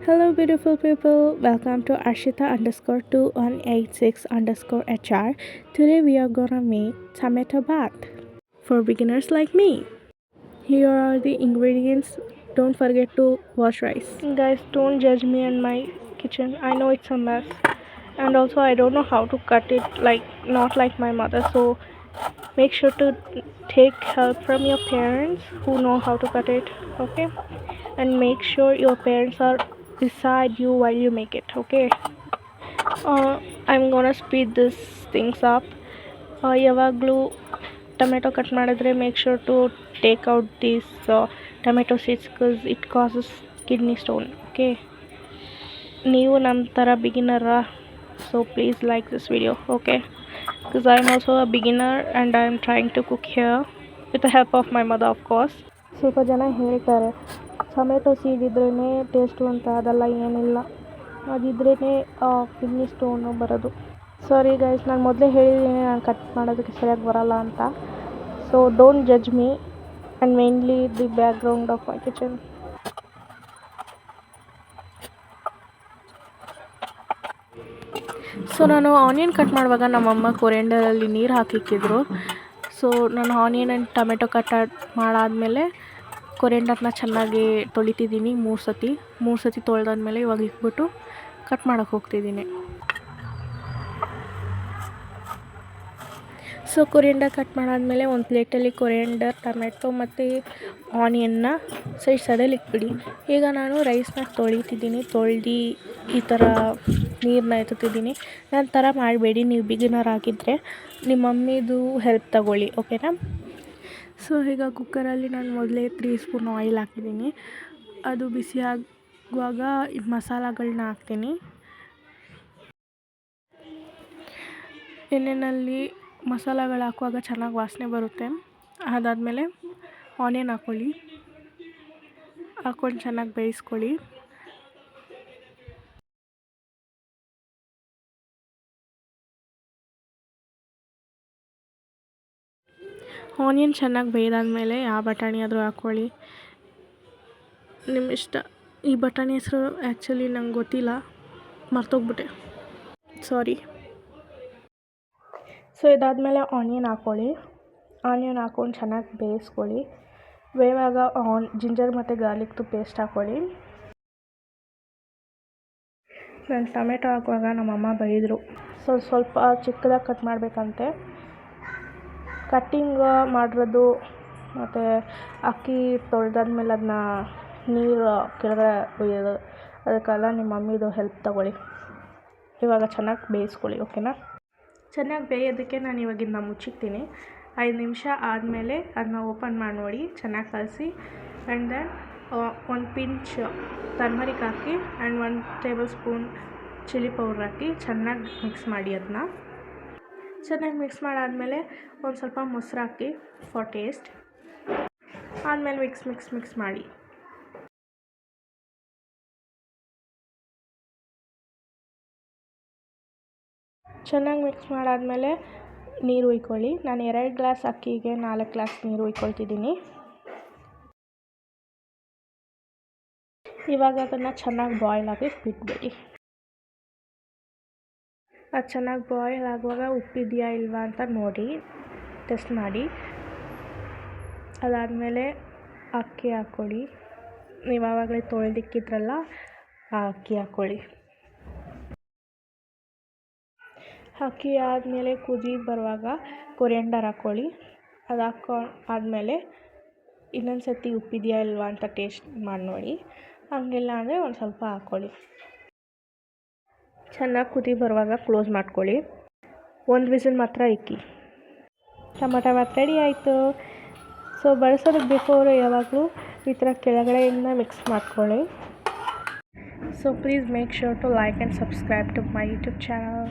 Hello, beautiful people. Welcome to Arshita_2186_HR. Today we are gonna make tomato bath for beginners like me. Here are the ingredients. Don't forget to wash rice. Guys, don't judge me and my kitchen. I know it's a mess, and also I don't know how to cut it not like my mother. So make sure to take help from your parents who know how to cut it. Okay, and make sure your parents are beside you while you make it. Okay, I'm gonna speed this things up. ಯಾವಾಗಲೂ tomato cut ಮಾಡಿದ್ರೆ make sure to take out these tomato seeds because it causes kidney stone. Okay, ನೀವು ನಮ್ಮ ಥರ ಬಿಗಿನರಾ? So please like this video. Okay, because I am also a beginner and I am trying to cook here with the help of my mother, of course. ಸ್ವಲ್ಪ ಜನ ಹೇಳ್ತಾರೆ tomato seed ಇದ್ರೇ taste ಅಂತ. ಅದೆಲ್ಲ ಏನಿಲ್ಲ, ಅದಿದ್ರೇ ಕಿಡ್ನಿ ಸ್ಟೋನು ಬರೋದು. Sorry guys, ನಾನು ಮೊದಲೇ ಹೇಳಿದ್ದೀನಿ ನಾನು ಕಟ್ ಮಾಡೋದಕ್ಕೆ ಸರಿಯಾಗಿ ಬರೋಲ್ಲ ಅಂತ. So don't judge me and mainly the background of my kitchen. So ನಾನು ಆನಿಯನ್ ಕಟ್ ಮಾಡುವಾಗ ನಮ್ಮಮ್ಮ ಕೊರಿಯಂಡರಲ್ಲಿ ನೀರು ಹಾಕಿಕ್ಕಿದ್ರು. ಸೊ ನಾನು ಆನಿಯನ್ ಆ್ಯಂಡ್ ಟೊಮೆಟೊ ಕಟ್ ಮಾಡಾದಮೇಲೆ ಕೊರಿಯಂಡರ್ನ ಚೆನ್ನಾಗಿ ತೊಳಿತಿದ್ದೀನಿ ಮೂರು ಸತಿ ತೊಳೆದಾದ್ಮೇಲೆ ಇವಾಗ ಇಟ್ಬಿಟ್ಟು ಕಟ್ ಮಾಡೋಕ್ಕೆ ಹೋಗ್ತಿದ್ದೀನಿ. ಸೊ ಕೊರಿಯಂಡರ್ ಕಟ್ ಮಾಡಾದಮೇಲೆ ಒಂದು ಪ್ಲೇಟಲ್ಲಿ ಕೊರಿಯಂಡರ್, ಟೊಮೆಟೊ ಮತ್ತು ಆನಿಯನ್ನ ಸೈಡಲ್ಲಿ ಇಟ್ಬಿಡಿ. ಈಗ ನಾನು ರೈಸ್ನ ತೊಳೆದು ಈ ಥರ ನೀರನ್ನ ಎತ್ತುತ್ತಿದ್ದೀನಿ. ನನ್ನ ಥರ ಮಾಡಬೇಡಿ, ನೀವು ಬಿಗಿನರ್ ಆಗಿದ್ದರೆ ನಿಮ್ಮ ಮಮ್ಮಿದು ಹೆಲ್ಪ್ ತಗೊಳ್ಳಿ. ಓಕೆನಾ? ಸೊ ಈಗ ಕುಕ್ಕರಲ್ಲಿ ನಾನು ಮೊದಲೇ 3 ಸ್ಪೂನ್ ಆಯಿಲ್ ಹಾಕಿದ್ದೀನಿ. ಅದು ಬಿಸಿ ಆಗುವಾಗ ಮಸಾಲಗಳನ್ನ ಹಾಕ್ತೀನಿ. ಎಣ್ಣೆಯಲ್ಲಿ ಮಸಾಲಗಳು ಹಾಕುವಾಗ ಚೆನ್ನಾಗಿ ವಾಸನೆ ಬರುತ್ತೆ. ಅದಾದಮೇಲೆ ಆನಿಯನ್ ಹಾಕ್ಕೊಂಡು ಚೆನ್ನಾಗಿ ಬೇಯಿಸ್ಕೊಳ್ಳಿ. ಆನಿಯನ್ ಚೆನ್ನಾಗಿ ಬೇಯ್ದಾದ್ಮೇಲೆ ಯಾವ ಬಟಾಣಿ ಆದರೂ ಹಾಕ್ಕೊಳ್ಳಿ, ನಿಮ್ಮ ಇಷ್ಟ. ಈ ಬಟಾಣಿ ಹೆಸರು ಆ್ಯಕ್ಚುಲಿ ನಂಗೆ ಗೊತ್ತಿಲ್ಲ, ಮರ್ತೋಗ್ಬಿಟ್ಟೆ, ಸಾರಿ. ಸೊ ಇದಾದಮೇಲೆ ಆನಿಯನ್ ಹಾಕ್ಕೊಂಡು ಚೆನ್ನಾಗಿ ಬೇಯಿಸ್ಕೊಳ್ಳಿ. ಬೇಯುವಾಗ ಜಿಂಜರ್ ಮತ್ತು ಗಾರ್ಲಿಕ್ದು ಪೇಸ್ಟ್ ಹಾಕ್ಕೊಳ್ಳಿ. ನಾನು ಟೊಮೆಟೊ ಹಾಕುವಾಗ ನಮ್ಮಮ್ಮ ಬೈದರು, ಸ್ವಲ್ಪ ಚಿಕ್ಕದಾಗಿ ಕಟ್ ಮಾಡಬೇಕಂತೆ. ಕಟ್ಟಿಂಗ್ ಮಾಡಿರೋದು ಮತ್ತು ಅಕ್ಕಿ ತೊಳೆದಾದ್ಮೇಲೆ ಅದನ್ನ ನೀರು ಕೆಳಗಡೆ ಒಯ್ಯೋದು, ಅದಕ್ಕೆಲ್ಲ ನಿಮ್ಮ ಮಮ್ಮಿದು ಹೆಲ್ಪ್ ತಗೊಳ್ಳಿ. ಇವಾಗ ಚೆನ್ನಾಗಿ ಬೇಯಿಸ್ಕೊಳ್ಳಿ. ಓಕೆನಾ? ಚೆನ್ನಾಗಿ ಬೇಯೋದಕ್ಕೆ ನಾನು ಇವಾಗಿಂದ ಮುಚ್ಚಿಕ್ತೀನಿ. 5 ನಿಮಿಷ ಆದಮೇಲೆ ಅದನ್ನ ಓಪನ್ ಮಾಡಿ ನೋಡಿ, ಚೆನ್ನಾಗಿ ಕಲಸಿ. ಆ್ಯಂಡ್ ದೆನ್ 1 ಪಿಂಚ್ ಟರ್ಮರಿಕ್ ಹಾಕಿ and 1 tablespoon chilli powder ಹಾಕಿ ಚೆನ್ನಾಗಿ ಮಿಕ್ಸ್ ಮಾಡಿ. ಅದನ್ನ ಚೆನ್ನಾಗಿ ಮಿಕ್ಸ್ ಮಾಡಾದಮೇಲೆ ಒಂದು ಸ್ವಲ್ಪ ಮೊಸರು ಹಾಕಿ ಫಾರ್ ಟೇಸ್ಟ್. ಆದಮೇಲೆ ಮಿಕ್ಸ್ ಮಾಡಿ. ಚೆನ್ನಾಗಿ ಮಿಕ್ಸ್ ಮಾಡಾದಮೇಲೆ ನೀರು ಉಯ್ಕೊಳ್ಳಿ. ನಾನು 2 ಗ್ಲಾಸ್ ಅಕ್ಕಿಗೆ 4 ಗ್ಲಾಸ್ ನೀರು ಉಯ್ಕೊಳ್ತಿದ್ದೀನಿ. ಇವಾಗ ಅದನ್ನು ಚೆನ್ನಾಗಿ ಬಾಯ್ಲ್ ಆಗಿ ಬಿಟ್ಬಿಡಿ. ಅದು ಚೆನ್ನಾಗಿ ಬಾಯ್ಲ್ ಆಗುವಾಗ ಉಪ್ಪಿದೆಯಾ ಇಲ್ವಾ ಅಂತ ನೋಡಿ, ಟೆಸ್ಟ್ ಮಾಡಿ. ಅದಾದಮೇಲೆ ಅಕ್ಕಿ ಹಾಕ್ಕೊಳ್ಳಿ. ನೀವು ಆವಾಗಲೇ ತೊಳೆದಿಕ್ಕಿದ್ರಲ್ಲ ಆ ಅಕ್ಕಿ ಹಾಕ್ಕೊಳ್ಳಿ. ಅಕ್ಕಿ ಆದಮೇಲೆ ಕುದಿ ಬರುವಾಗ ಕೊರಿಯಂಡರ್ ಹಾಕ್ಕೊಳ್ಳಿ. ಅದು ಆದಮೇಲೆ ಇನ್ನೊಂದು ಸರ್ತಿ ಉಪ್ಪಿದೆಯಾ ಇಲ್ವಾ ಅಂತ ಟೇಸ್ಟ್ ಮಾಡಿ ನೋಡಿ. ಹಂಗಿಲ್ಲ ಅಂದರೆ ಒಂದು ಸ್ವಲ್ಪ ಹಾಕ್ಕೊಳ್ಳಿ. ಚೆನ್ನಾಗಿ ಕುದಿ ಬರುವಾಗ ಕ್ಲೋಸ್ ಮಾಡ್ಕೊಳ್ಳಿ. 1 ವಿಸಿಲ್ ಮಾತ್ರ ಇಕ್ಕಿ. ಟೊಮೆಟೊ ಬಾತ್ ರೆಡಿ ಆಯಿತು. ಸೊ ಬಳಸೋದಕ್ಕೆ ಬಿಫೋರ್ ಯಾವಾಗಲೂ ಈ ಥರ ಕೆಳಗಡೆಯಿಂದ ಮಿಕ್ಸ್ ಮಾಡ್ಕೊಳ್ಳಿ. So please make sure to like and subscribe to my YouTube channel.